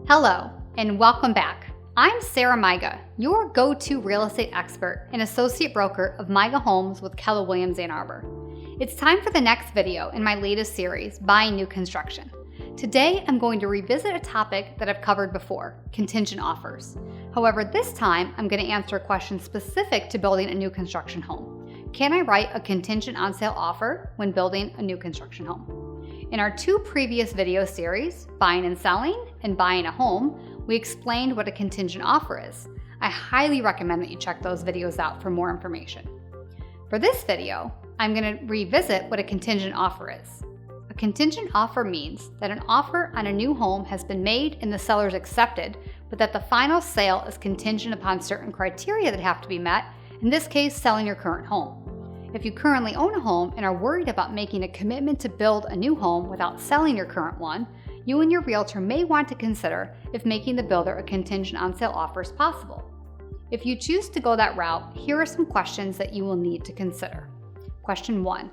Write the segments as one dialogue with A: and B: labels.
A: Hello, and welcome back. I'm Sarah Maiga, your go-to real estate expert and associate broker of Maiga Homes with Keller Williams Ann Arbor. It's time for the next video in my latest series, Buying New Construction. Today, I'm going to revisit a topic that I've covered before, contingent offers. However, this time, I'm going to answer a question specific to building a new construction home. Can I write a contingent on sale offer when building a new construction home? In our two previous video series, Buying and Selling and Buying a Home, we explained what a contingent offer is. I highly recommend that you check those videos out for more information. For this video, I'm going to revisit what a contingent offer is. A contingent offer means that an offer on a new home has been made and the seller's accepted, but that the final sale is contingent upon certain criteria that have to be met, in this case, selling your current home. If you currently own a home and are worried about making a commitment to build a new home without selling your current one, you and your realtor may want to consider if making the builder a contingent on sale offer is possible. If you choose to go that route, here are some questions that you will need to consider. Question 1.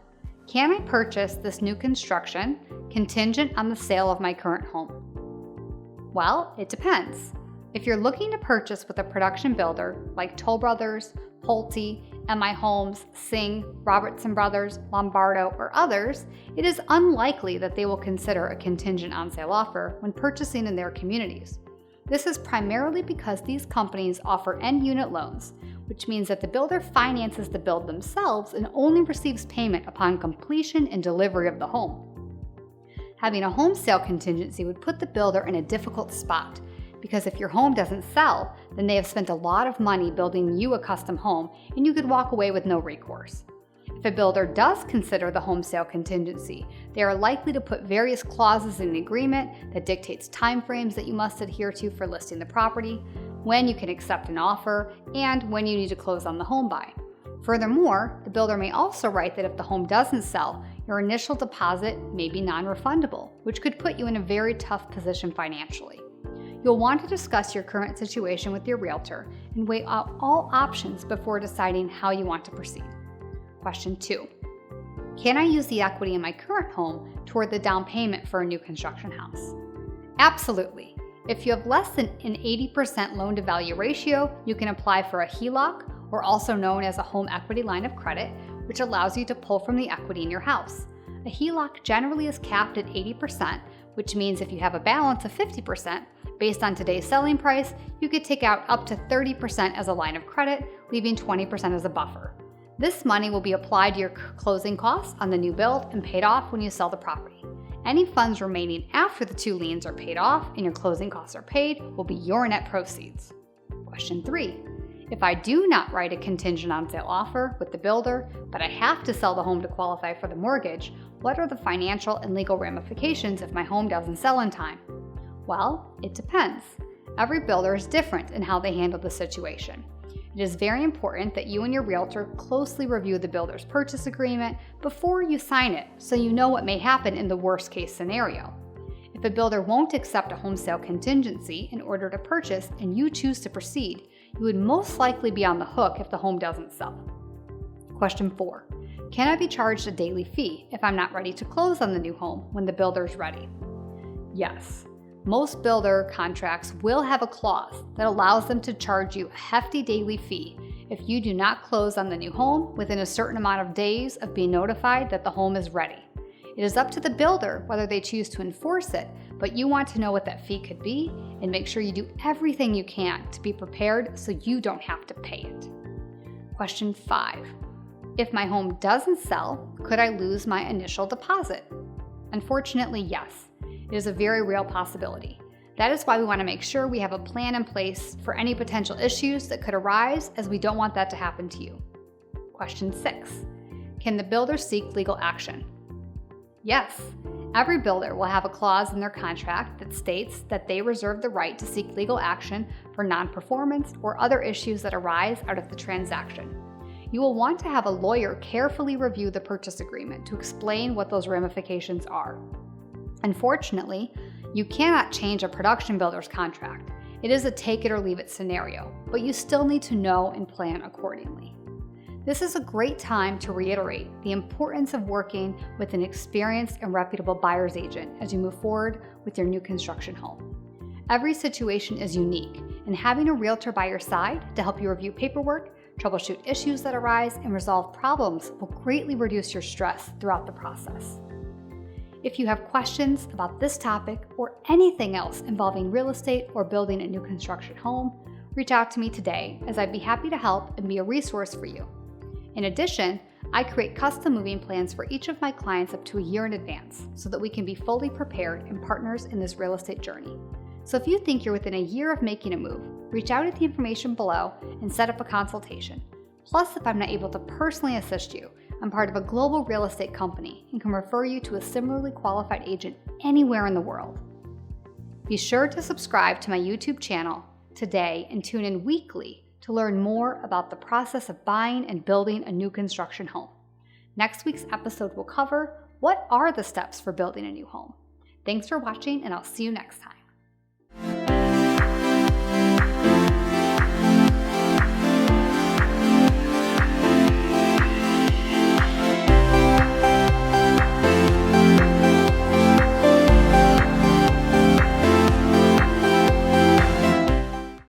A: Can I purchase this new construction contingent on the sale of my current home? Well, it depends. If you're looking to purchase with a production builder like Toll Brothers, Pulte, MI Homes, Singh, Robertson Brothers, Lombardo, or others, it is unlikely that they will consider a contingent on sale offer when purchasing in their communities. This is primarily because these companies offer end unit loans, which means that the builder finances the build themselves and only receives payment upon completion and delivery of the home. Having a home sale contingency would put the builder in a difficult spot, because if your home doesn't sell, then they have spent a lot of money building you a custom home and you could walk away with no recourse. If a builder does consider the home sale contingency, they are likely to put various clauses in the agreement that dictates timeframes that you must adhere to for listing the property, when you can accept an offer, and when you need to close on the home buy. Furthermore, the builder may also write that if the home doesn't sell, your initial deposit may be non-refundable, which could put you in a very tough position financially. You'll want to discuss your current situation with your realtor and weigh out all options before deciding how you want to proceed. Question 2. Can I use the equity in my current home toward the down payment for a new construction house? Absolutely. If you have less than an 80% loan-to-value ratio, you can apply for a HELOC, or also known as a home equity line of credit, which allows you to pull from the equity in your house. A HELOC generally is capped at 80%, which means if you have a balance of 50%, based on today's selling price, you could take out up to 30% as a line of credit, leaving 20% as a buffer. This money will be applied to your closing costs on the new build and paid off when you sell the property. Any funds remaining after the two liens are paid off and your closing costs are paid will be your net proceeds. Question 3. If I do not write a contingent on sale offer with the builder, but I have to sell the home to qualify for the mortgage, what are the financial and legal ramifications if my home doesn't sell in time? Well, it depends. Every builder is different in how they handle the situation. It is very important that you and your realtor closely review the builder's purchase agreement before you sign it so you know what may happen in the worst case scenario. If a builder won't accept a home sale contingency in order to purchase and you choose to proceed, you would most likely be on the hook if the home doesn't sell. Question 4. Can I be charged a daily fee if I'm not ready to close on the new home when the builder is ready? Yes. Most builder contracts will have a clause that allows them to charge you a hefty daily fee if you do not close on the new home within a certain amount of days of being notified that the home is ready. It is up to the builder whether they choose to enforce it, but you want to know what that fee could be and make sure you do everything you can to be prepared so you don't have to pay it. Question 5. If my home doesn't sell, could I lose my initial deposit? Unfortunately, yes. It is a very real possibility. That is why we want to make sure we have a plan in place for any potential issues that could arise, as we don't want that to happen to you. Question 6. Can the builder seek legal action? Yes. Every builder will have a clause in their contract that states that they reserve the right to seek legal action for non-performance or other issues that arise out of the transaction. You will want to have a lawyer carefully review the purchase agreement to explain what those ramifications are. Unfortunately, you cannot change a production builder's contract. It is a take it or leave it scenario, but you still need to know and plan accordingly. This is a great time to reiterate the importance of working with an experienced and reputable buyer's agent as you move forward with your new construction home. Every situation is unique, and having a realtor by your side to help you review paperwork, troubleshoot issues that arise, and resolve problems will greatly reduce your stress throughout the process. If you have questions about this topic or anything else involving real estate or building a new construction home, reach out to me today, as I'd be happy to help and be a resource for you. In addition, I create custom moving plans for each of my clients up to a year in advance so that we can be fully prepared and partners in this real estate journey. So if you think you're within a year of making a move, reach out at the information below and set up a consultation. Plus, if I'm not able to personally assist you, I'm part of a global real estate company and can refer you to a similarly qualified agent anywhere in the world. Be sure to subscribe to my YouTube channel today and tune in weekly to learn more about the process of buying and building a new construction home. Next week's episode will cover what are the steps for building a new home. Thanks for watching, and I'll see you next time.